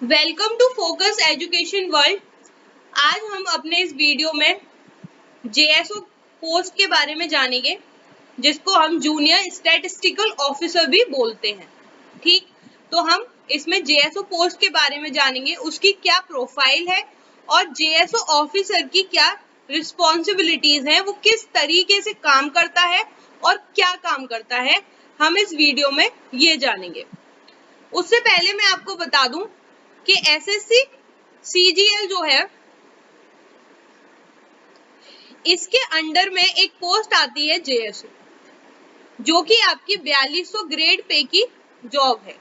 Welcome to focus education world. आज हम अपने इस वीडियो में जेएसओ पोस्ट के बारे में जानेंगे, जिसको हम जूनियर स्टैटिस्टिकल ऑफिसर भी बोलते हैं। ठीक, तो हम इसमें जेएसओ पोस्ट के बारे में जानेंगे, उसकी क्या प्रोफाइल है और जेएसओ ऑफिसर की क्या रिस्पॉन्सिबिलिटीज हैं, वो किस तरीके से काम करता है और क्या काम करता है, हम इस वीडियो में ये जानेंगे। उससे पहले मैं आपको बता दूं कि एसएससी सीजीएल जो है, इसके अंडर में एक पोस्ट आती है जेएसओ, जो कि आपकी 4200 ग्रेड पे की जॉब है।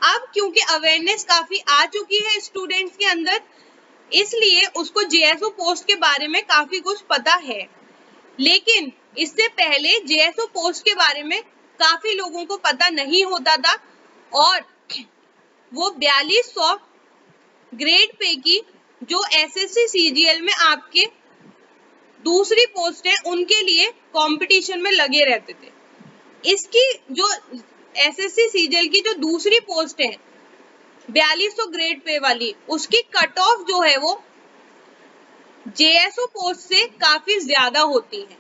अब क्योंकि अवेयरनेस काफी आ चुकी है स्टूडेंट्स के अंदर, इसलिए उसको जेएसओ पोस्ट के बारे में काफी कुछ पता है। लेकिन इससे पहले जेएसओ पोस्ट के बारे में काफी लोगों को पता नहीं होता था और वो 4200 ग्रेड पे की जो एसएससी सीजीएल में आपके दूसरी पोस्ट है, उनके लिए कंपटीशन में लगे रहते थे। इसकी जो एसएससी सीजीएल की जो दूसरी पोस्ट है 4200 ग्रेड पे वाली, उसकी कट ऑफ जो है वो जेएसओ पोस्ट से काफी ज्यादा होती है,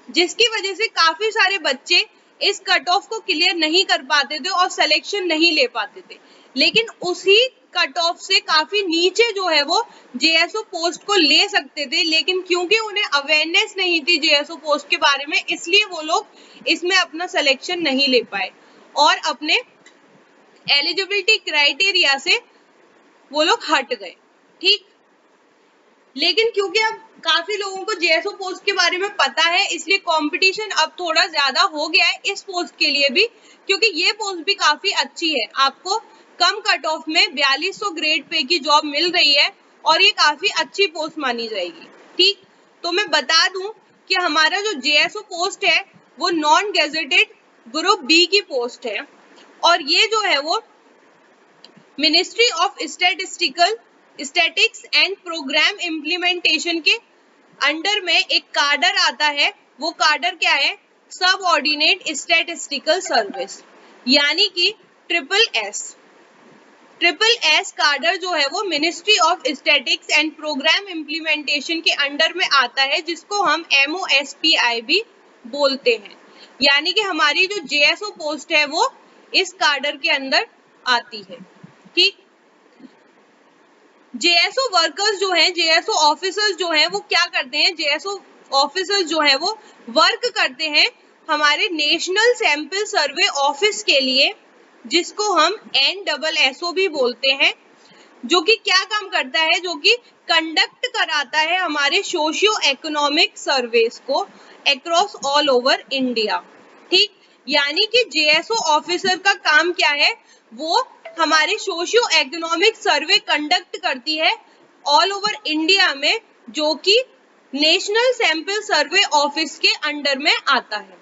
जिसकी वजह से काफी सारे बच्चे इस कट ऑफ को क्लियर नहीं कर पाते थे और सिलेक्शन नहीं ले पाते थे। लेकिन उसी कट ऑफ से काफी नीचे जो है वो जेएसओ पोस्ट को ले सकते थे, लेकिन क्योंकि उन्हें अवेयरनेस नहीं थी जेएसओ पोस्ट के बारे में, इसलिए वो लोग इसमें अपना सिलेक्शन नहीं ले पाए और अपने एलिजिबिलिटी क्राइटेरिया से वो लोग हट गए। ठीक, लेकिन क्योंकि अब काफी लोगों को जेएसओ पोस्ट के बारे में पता है, इसलिए कंपटीशन अब थोड़ा ज्यादा हो गया है इस पोस्ट के लिए भी, क्योंकि ये पोस्ट भी काफी अच्छी है। आपको कम कट ऑफ में 4200 ग्रेड पे की जॉब मिल रही है और ये काफी अच्छी पोस्ट मानी जाएगी। ठीक, तो मैं बता दूं कि हमारा जो जेएसओ पोस्ट है वो नॉन गेजेटेड ग्रुप बी की पोस्ट है और ये जो है वो ministry of statics and programme implementation के अंडर में एक कार्डर आता है। वो कार्डर क्या है? सब ऑर्डिनेट स्टैटिस्टिकल सर्विस, यानी कि ट्रिपल एस कार्डर जो है वो ministry of statics and programme implementation के अंडर में आता है, जिसको हम MOSPI भी बोलते हैं। यानी कि हमारी जो जेएसओ पोस्ट है वो इस कार्डर के अंदर आती है। ठीक, जेएसओ वर्कर्स जो हैं, जेएसओ ऑफिसर्स जो हैं, वो क्या करते हैं? जेएसओ ऑफिसर्स जो है वो वर्क करते हैं हमारे नेशनल सैंपल सर्वे ऑफिस के लिए, जिसको हम NSSO भी बोलते हैं, जो कि क्या काम करता है? जो कि कंडक्ट कराता है हमारे सोशियो इकोनॉमिक सर्वेस को अक्रॉस ऑल ओवर इंडिया। ठीक, यानी कि जेएसओ ऑफिसर का काम क्या है? वो हमारे सोशियो इकोनॉमिक सर्वे कंडक्ट करती है ऑल ओवर इंडिया में, जो कि नेशनल सैंपल सर्वे ऑफिस के अंडर में आता है।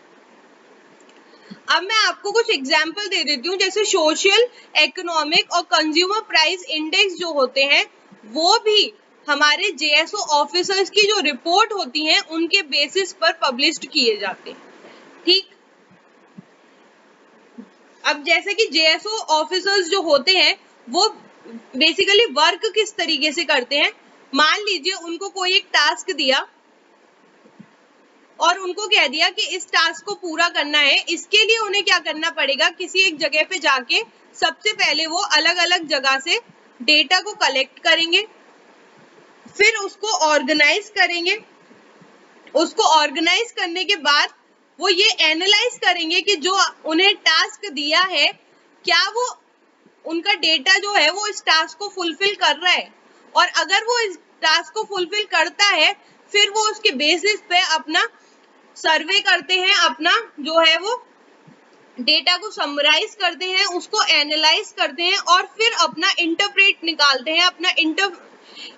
अब मैं आपको कुछ एग्जाम्पल दे देती हूँ, जैसे सोशल इकोनॉमिक और कंज्यूमर प्राइस इंडेक्स जो होते हैं, वो भी हमारे जेएसओ ऑफिसर्स की जो रिपोर्ट होती है उनके बेसिस पर पब्लिश्ड किए जाते हैं। ठीक, अब जैसे कि जेएसओ ऑफिसर्स जो होते हैं वो बेसिकली वर्क किस तरीके से करते हैं? मान लीजिए उनको कोई एक टास्क दिया और उनको कह दिया कि इस टास्क को पूरा करना है। इसके लिए उन्हें क्या करना पड़ेगा? किसी एक जगह पे जाके सबसे पहले वो अलग अलग जगह से डेटा को कलेक्ट करेंगे, फिर उसको ऑर्गेनाइज करेंगे। उसको ऑर्गेनाइज करने के बाद वो ये एनालाइज करेंगे कि जो उन्हें टास्क दिया है, क्या वो उनका डेटा जो है वो इस टास्क को फुलफिल कर रहा है, और अगर वो इस टास्क को फुलफिल करता है, फिर वो उसके बेसिस पे अपना सर्वे करते हैं, अपना जो है वो डेटा को समराइज करते हैं, उसको एनालाइज करते हैं और फिर अपना इंटरप्रेट निकालते हैं, अपना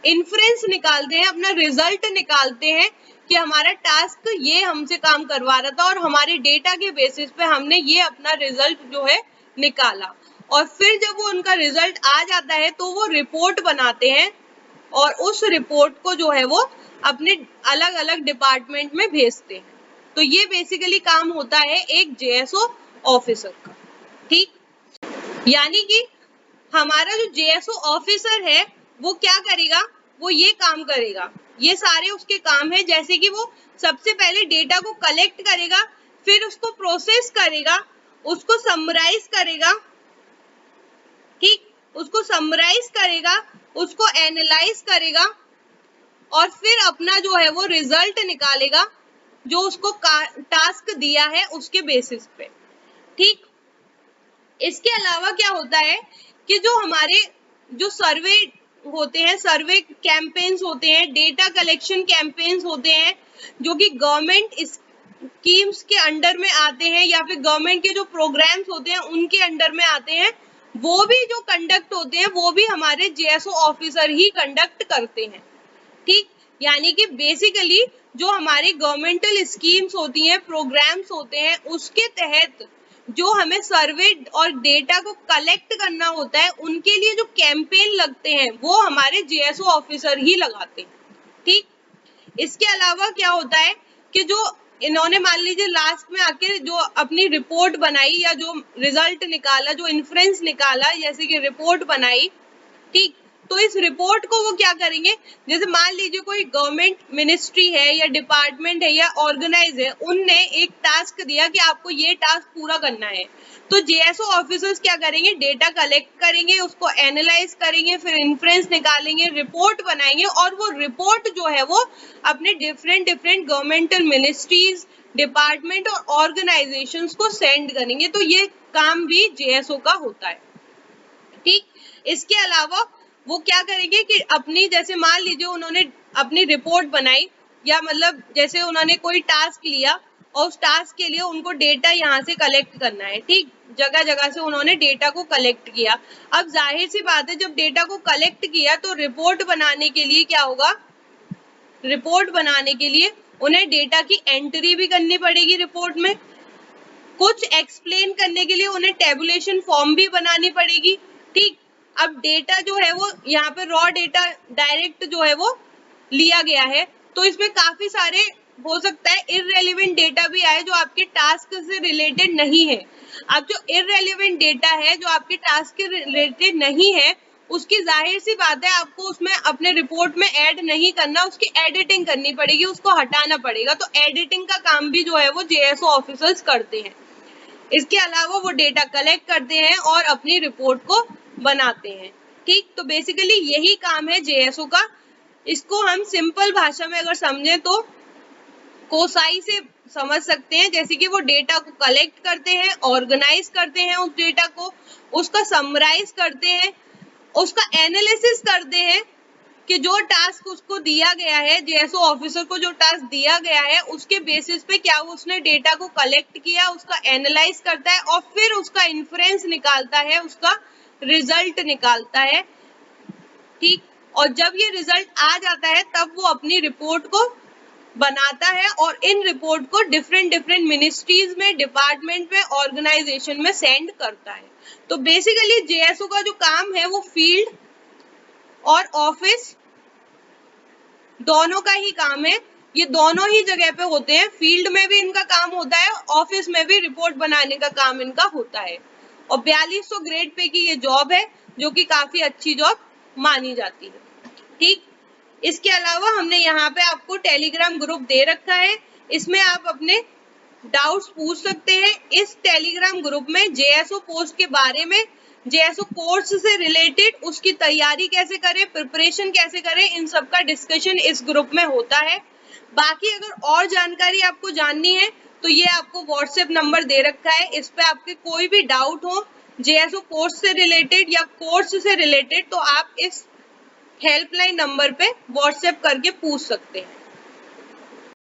इन्फ्रेंस निकालते हैं, अपना रिजल्ट निकालते हैं कि हमारा टास्क ये हमसे काम करवा रहा था और हमारे डेटा के बेसिस पे हमने ये अपना रिजल्ट जो है निकाला। और फिर जब वो उनका रिजल्ट आ जाता है तो वो रिपोर्ट बनाते हैं और उस रिपोर्ट को जो है वो अपने अलग अलग डिपार्टमेंट में भेजते हैं। तो ये बेसिकली काम होता है एक जेएसओ ऑफिसर का। ठीक, यानी कि हमारा जो जेएसओ ऑफिसर है वो क्या करेगा, वो ये काम करेगा, ये सारे उसके काम है, जैसे कि वो सबसे पहले डेटा को कलेक्ट करेगा, फिर उसको प्रोसेस करेगा, उसको समराइज करेगा, ठीक, उसको समराइज करेगा, उसको एनालाइज करेगा और फिर अपना जो है वो रिजल्ट निकालेगा जो उसको टास्क दिया है उसके बेसिस पे, ठीक। इसके अलावा क्या होता है कि जो हमारे जो सर्वे होते हैं, सर्वे कैंपेन्स होते हैं, डेटा कलेक्शन कैंपेन्स होते हैं, जो कि गवर्नमेंट स्कीम्स के अंडर में आते हैं या फिर गवर्नमेंट के जो प्रोग्राम्स होते हैं उनके अंडर में आते हैं, वो भी जो कंडक्ट होते हैं वो भी हमारे जेएसओ ऑफिसर ही कंडक्ट करते हैं, ठीक। यानी कि बेसिकली जो हमारी गवर्नमेंटल स्कीम्स होती हैं, प्रोग्राम्स होते हैं, उसके तहत जो हमें सर्वे और डेटा को कलेक्ट करना होता है, उनके लिए जो कैंपेन लगते हैं वो हमारे जेएसओ ऑफिसर ही लगाते हैं, ठीक। इसके अलावा क्या होता है कि जो इन्होंने मान लीजिए लास्ट में आके जो अपनी रिपोर्ट बनाई या जो रिजल्ट निकाला, जो इन्फ्रेंस निकाला, जैसे कि रिपोर्ट बनाई, ठीक, तो इस रिपोर्ट को वो क्या करेंगे, जैसे मान लीजिए कोई गवर्नमेंट मिनिस्ट्री है या डिपार्टमेंट है या ऑर्गेनाइज है, उनने एक टास्क दिया कि आपको ये टास्क पूरा करना है, तो जेएसओ ऑफिसर्स क्या करेंगे, डेटा कलेक्ट करेंगे, उसको एनालाइज करेंगे, फिर इन्फ्रेंस निकालेंगे, रिपोर्ट बनाएंगे और वो रिपोर्ट जो है वो अपने डिफरेंट गवर्नमेंटल मिनिस्ट्रीज, डिपार्टमेंट और ऑर्गेनाइजेशंस को सेंड करेंगे। तो ये काम भी जेएसओ का होता है, ठीक। इसके अलावा वो क्या करेंगे कि अपनी, जैसे मान लीजिए उन्होंने अपनी रिपोर्ट बनाई या मतलब जैसे उन्होंने कोई टास्क लिया और उस टास्क के लिए उनको डेटा यहाँ से कलेक्ट करना है, ठीक, जगह जगह से उन्होंने डेटा को कलेक्ट किया। अब जाहिर सी बात है जब डेटा को कलेक्ट किया तो रिपोर्ट बनाने के लिए क्या होगा, रिपोर्ट बनाने के लिए उन्हें डेटा की एंट्री भी करनी पड़ेगी रिपोर्ट में, कुछ एक्सप्लेन करने के लिए उन्हें टेबुलेशन फॉर्म भी बनानी पड़ेगी, ठीक। अब डेटा जो है वो यहाँ पे रॉ डेटा डायरेक्ट जो है वो लिया गया है, तो इसमें काफी सारे हो सकता है इररेलेवेंट डेटा भी आए जो आपके टास्क से रिलेटेड नहीं है। अब जो इररेलेवेंट डेटा है जो आपके टास्क के रिलेटेड नहीं है, उसकी जाहिर सी बात है आपको उसमें अपने रिपोर्ट में ऐड नहीं करना, उसकी एडिटिंग करनी पड़ेगी, उसको हटाना पड़ेगा। तो एडिटिंग का काम भी जो है वो जेएसओ ऑफिसर्स करते हैं। इसके अलावा वो डेटा कलेक्ट करते हैं और अपनी रिपोर्ट को बनाते हैं, ठीक। तो बेसिकली यही काम है जेएसओ का। इसको हम सिंपल भाषा में अगर समझें तो कोसाई से समझ सकते हैं, जैसे कि वो डेटा को कलेक्ट करते हैं, ऑर्गेनाइज करते हैं उस डेटा को, उसका समराइज करते हैं, उसका एनालिसिस करते हैं कि जो टास्क उसको दिया गया है, जेएसओ ऑफिसर को जो टास्क दिया गया है उसके बेसिस पे क्या उसने डेटा को कलेक्ट किया, उसका एनालाइज करता है और फिर उसका इन्फ्रेंस निकालता है, उसका रिजल्ट निकालता है, ठीक। और जब ये रिजल्ट आ जाता है तब वो अपनी रिपोर्ट को बनाता है और इन रिपोर्ट को डिफरेंट मिनिस्ट्रीज में, डिपार्टमेंट में, ऑर्गेनाइजेशन में सेंड करता है। तो बेसिकली जेएसओ का जो काम है वो फील्ड और ऑफिस दोनों का ही काम है, ये दोनों ही जगह पे होते हैं। फील्ड में भी इनका काम होता है, ऑफिस में भी रिपोर्ट बनाने का काम इनका होता है। और 4200 ग्रेड पे की ये जॉब है जो कि काफी अच्छी जॉब मानी जाती है, ठीक। इसके अलावा हमने यहाँ पे आपको टेलीग्राम ग्रुप दे रखा है, इसमें आप अपने डाउट्स पूछ सकते हैं। इस टेलीग्राम ग्रुप में जेएसओ पोस्ट के बारे में, जेएसओ कोर्स से रिलेटेड उसकी तैयारी कैसे करें, प्रिपरेशन कैसे करें, इन सब का डिस्कशन इस ग्रुप में होता है। बाकी अगर और जानकारी आपको जाननी है तो ये आपको व्हाट्सएप नंबर दे रखा है, इस पे आपके कोई भी डाउट हो जेएसओ कोर्स से रिलेटेड या कोर्स से रिलेटेड तो आप इस हेल्पलाइन नंबर पे व्हाट्सएप करके पूछ सकते हैं।